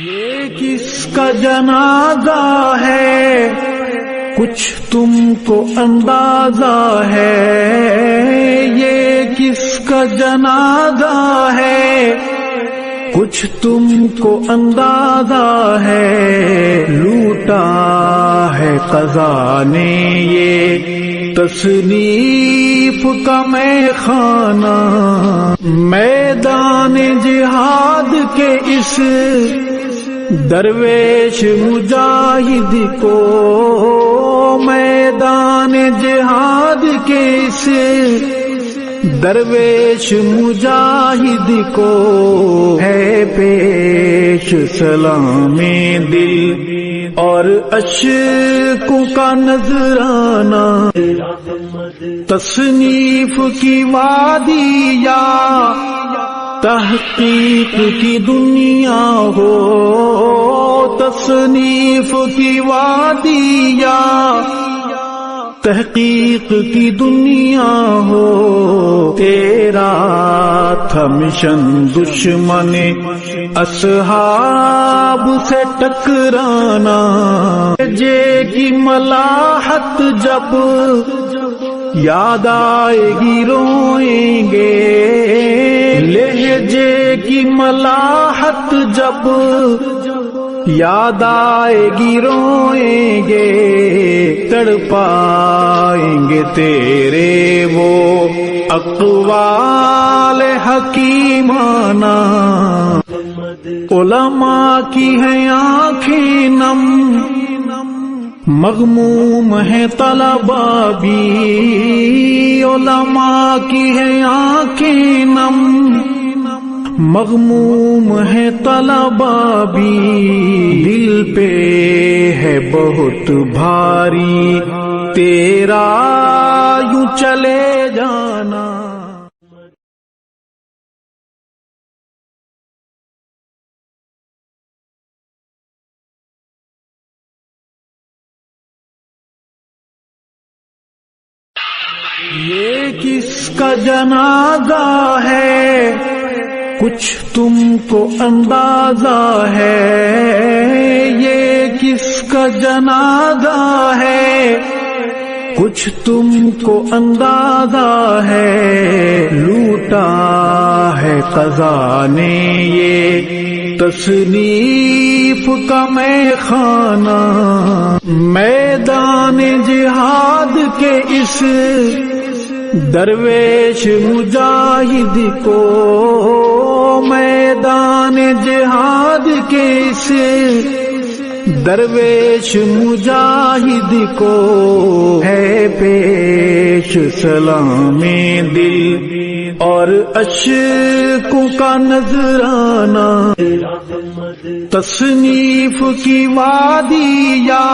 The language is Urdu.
یہ کس کا جنازہ ہے کچھ تم کو اندازہ ہے، یہ کس کا جنازہ ہے کچھ تم کو اندازہ ہے، لوٹا ہے قضا نے یہ تصنیف کا میں خانہ، میدان جہاد کے اس درویش مجاہد کو، میدان جہاد کے اس درویش مجاہد کو ہے پیش سلام دل اور اشکوں کا نذرانہ، تصنیف کی وادی یا تحقیق کی دنیا ہو، تصنیف کی وادی یا تحقیق کی دنیا ہو، تیرا تھا مشن دشمن اصحاب سے ٹکرانا، جے کی ملاحت جب یاد آئے گی روئیں گے، لہجے کی ملاحت جب یاد آئے گی روئیں گے، تڑپائیں گے تیرے وہ اقوال حکیمانہ، علماء کی ہیں آنکھیں نم، مغموم ہے طلباء بھی، علماء کی ہیں آنکھیں نم، مغموم ہے طلباء بھی، دل پہ ہے بہت بھاری تیرا یوں چلے جانا۔ یہ کس کا جنازہ ہے کچھ تم کو اندازہ ہے، یہ کس کا جنازہ ہے کچھ تم کو اندازہ ہے، لوٹا ہے قضا نے یہ تصنیف کا میں خانہ، میدان جہاد کے اس درویش مجاہد کو، میدان جہاد کے اس درویش مجاہد کو ہے پیش سلام دل اور اشکوں کا نذرانہ، تصنیف کی وادی یا